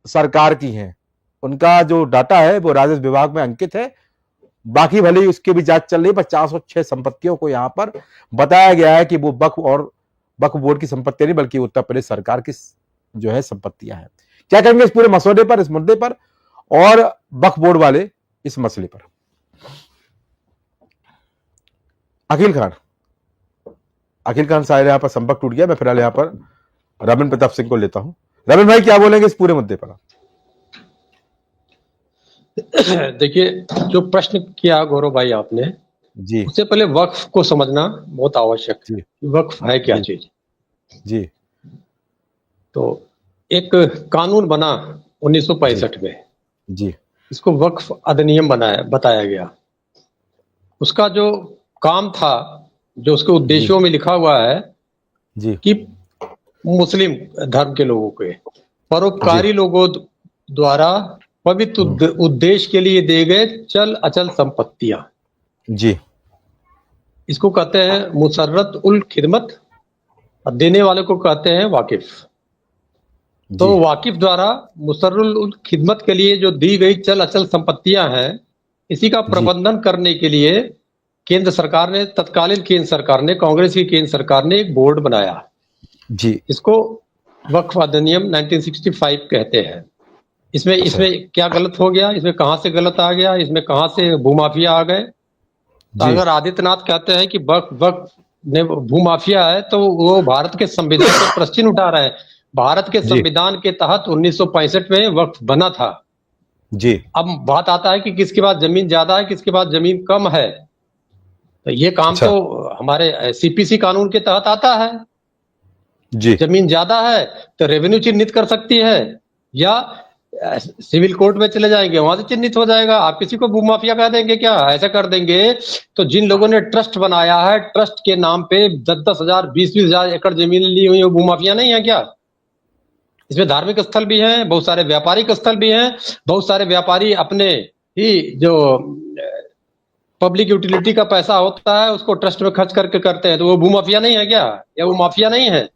सरकार की हैं, उनका जो डाटा है वो राजस्व विभाग में अंकित है। बाकी भले ही उसकी भी जांच चल रही है, पर 406 संपत्तियों को यहां पर बताया गया है कि वो वक्फ और वक्फ बोर्ड की संपत्तियां नहीं बल्कि उत्तर प्रदेश सरकार की जो है संपत्तियां हैं। क्या कहेंगे इस पूरे मसौदे पर, इस मुद्दे पर और वक्फ बोर्ड वाले इस मसले पर? अखिल खान शायद यहां पर संपर्क टूट गया। मैं फिलहाल यहां पर रविंद्र प्रताप सिंह को लेता हूं। रविंद्र भाई क्या बोलेंगे इस पूरे मुद्दे पर? देखिए, जो प्रश्न किया गौरव भाई आपने जी, उससे पहले वक्फ को समझना बहुत आवश्यक है। वक्फ है क्या चीज? जी, तो एक कानून बना 1965 में, जी, इसको वक्फ अधिनियम बताया गया। उसका जो काम था, जो उसके उद्देश्यों में लिखा हुआ है जी, कि मुस्लिम धर्म के लोगों के परोपकारी लोगों द्वारा पवित्र उद्देश्य के लिए दिए गए चल अचल संपत्तियां, जी, इसको कहते हैं मुसर्रत उल खिदमत, और देने वाले को कहते हैं वाकिफ। तो वाकिफ द्वारा मुसर्रुल उल खिदमत के लिए जो दी गई चल अचल संपत्तियां हैं, इसी का प्रबंधन करने के लिए केंद्र सरकार ने, तत्कालीन केंद्र सरकार ने, कांग्रेस की केंद्र सरकार ने एक बोर्ड बनाया जी। इसको वक्फ अधिनियम 1965 कहते हैं। इसमें क्या गलत हो गया, इसमें कहां से गलत आ गया, इसमें कहां से भूमाफिया आ गए? तो अगर आदित्यनाथ कहते हैं कि वक्फ ने भूमाफिया है, तो वो भारत के संविधान से प्रश्न उठा रहे हैं। भारत के संविधान के तहत 1965 में वक्फ बना था जी। अब बात आता है कि किसके पास जमीन ज्यादा है, किसके पास जमीन कम है। तो ये काम तो हमारे सीपीसी कानून के तहत आता है जी। जमीन ज्यादा है तो रेवेन्यू चिन्हित कर सकती है, या सिविल कोर्ट में चले जाएंगे, वहां से चिन्हित हो जाएगा। आप किसी को भूमाफिया कह देंगे क्या? ऐसा कर देंगे तो जिन लोगों ने ट्रस्ट बनाया है, ट्रस्ट के नाम पे 10,000 20,000 एकड़ जमीन ली हुई है, भूमाफिया नहीं है क्या? इसमें धार्मिक स्थल भी हैं, बहुत सारे व्यापारिक स्थल भी हैं। बहुत सारे व्यापारी अपने ही जो पब्लिक यूटिलिटी का पैसा होता है उसको ट्रस्ट में खर्च करके करते हैं, तो वो भूमाफिया नहीं है क्या? या वो माफिया नहीं है,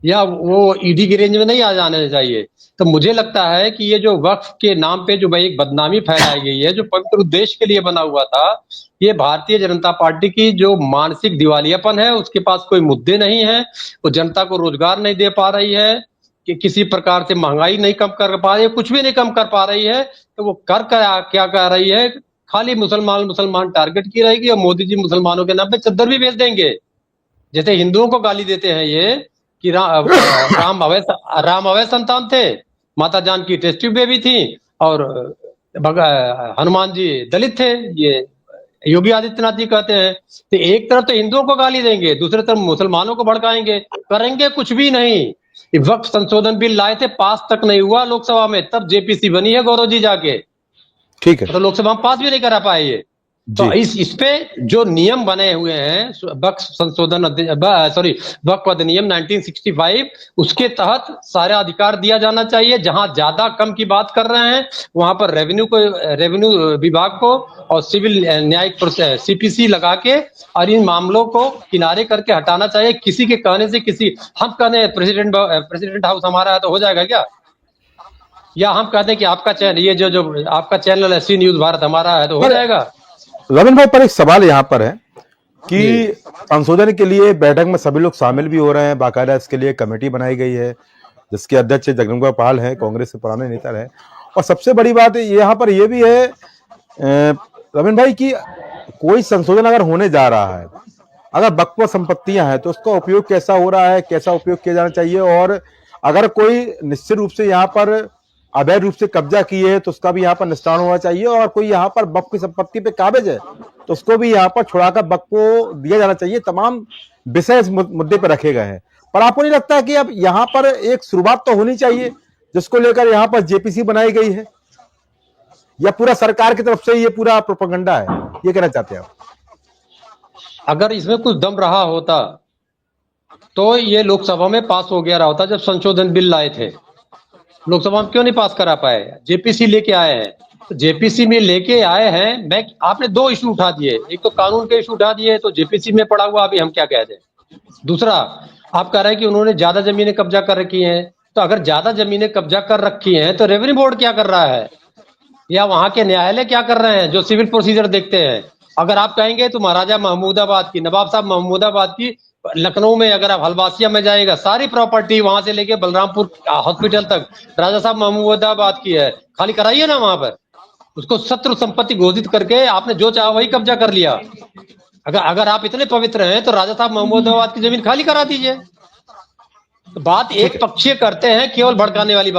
या वो ईडी की रेंज में नहीं आ जाने चाहिए? तो मुझे लगता है कि ये जो वक्फ के नाम पे जो एक बदनामी फैलाई गई है, जो पवित्र उद्देश्य के लिए बना हुआ था, ये भारतीय जनता पार्टी की जो मानसिक दिवालियापन है, उसके पास कोई मुद्दे नहीं है। वो जनता को रोजगार नहीं दे पा रही है, कि किसी प्रकार से महंगाई नहीं कम कर पा रही है, कुछ भी नहीं कम कर पा रही है। तो वो क्या कर रही है? खाली मुसलमान टारगेट की रहेगी, और मोदी जी मुसलमानों के नाम पे चद्दर भी भेज देंगे। जैसे हिंदुओं को गाली देते हैं ये कि राम अवैध संतान थे, माता जान की टेस्ट ट्यूब बेबी थी, और हनुमान जी दलित थे, ये योगी आदित्यनाथ जी कहते हैं। तो एक तरफ तो हिंदुओं को गाली देंगे, दूसरी तरफ मुसलमानों को भड़काएंगे। करेंगे कुछ भी नहीं। वक्त संशोधन बिल लाए थे, पास तक नहीं हुआ लोकसभा में, तब जेपीसी बनी है गौरव जी जाके, ठीक है, तो लोकसभा में पास भी नहीं करा पाए ये। तो इस पे जो नियम बने हुए हैं, वक्फ अधिनियम 1965, उसके तहत सारा अधिकार दिया जाना चाहिए। जहां ज्यादा कम की बात कर रहे हैं वहां पर रेवेन्यू विभाग को और सिविल न्यायिक सीपीसी लगा के और इन मामलों को किनारे करके हटाना चाहिए। किसी के कहने से, किसी हम कहने प्रेसिडेंट हाउस हमारा है तो हो जाएगा क्या? या हम कहते हैं कि आपका चैनल, ये जो आपका चैनल है सी न्यूज भारत हमारा है तो हो जाएगा? रविंद्र भाई, पर एक सवाल यहाँ पर है कि संशोधन के लिए बैठक में सभी लोग शामिल भी हो रहे हैं, बाकायदा इसके लिए कमेटी बनाई गई है जिसके अध्यक्ष जगदम्बिका पाल है, कांग्रेस के पुराने नेता रहे। और सबसे बड़ी बात यहाँ पर यह भी है रविंद्र भाई कि कोई संशोधन अगर होने जा रहा है, अगर वक्फ संपत्तियां हैं तो उसका उपयोग कैसा हो रहा है, कैसा उपयोग किया जाना चाहिए, और अगर कोई निश्चित रूप से यहाँ पर अवैध रूप से कब्जा किए है तो उसका भी यहाँ पर निस्तारण होना चाहिए, और कोई यहाँ पर वक्फ की संपत्ति पे काबिज है तो उसको भी यहाँ पर छुड़ाकर वक्फ को दिया जाना चाहिए। तमाम विषय इस मुद्दे पर रखे गए हैं। पर आपको नहीं लगता कि अब यहाँ पर एक शुरुआत तो होनी चाहिए जिसको लेकर यहाँ पर जेपीसी बनाई गई है, या पूरा सरकार की तरफ से ये पूरा प्रोपेगेंडा है? ये कहना चाहते हैं आप? अगर इसमें कुछ दम रहा होता तो ये लोकसभा में पास हो गया रहा होता। जब संशोधन बिल लाए थे लोकसभा में क्यों नहीं पास करा पाए? जेपीसी लेके आए हैं, तो जेपीसी में लेके आए हैं। आपने दो इशू उठा दिए, एक तो कानून के इशू उठा दिए, तो जेपीसी में पड़ा हुआ अभी हम क्या कह दें। दूसरा, आप कह रहे हैं कि उन्होंने ज्यादा जमीनें कब्जा कर रखी हैं, तो अगर ज्यादा जमीनें कब्जा कर रखी हैं तो रेवेन्यू बोर्ड क्या कर रहा है, या वहां के न्यायालय क्या कर रहे हैं जो सिविल प्रोसीजर देखते हैं? अगर आप कहेंगे तो महाराजा महमूदाबाद की, नवाब साहब महमूदाबाद की, लखनऊ में अगर आप हलवासिया में जाएगा, सारी प्रॉपर्टी वहां से लेके बलरामपुर हॉस्पिटल तक राजा साहब महमूदाबाद की है, खाली कराइए ना वहां पर। उसको शत्रु संपत्ति घोषित करके आपने जो चाहा वही कब्जा कर लिया। अगर अगर आप इतने पवित्र हैं तो राजा साहब महमूदाबाद की जमीन खाली करा दीजिए। तो बात एक पक्षीय करते हैं, केवल भड़काने वाली बात।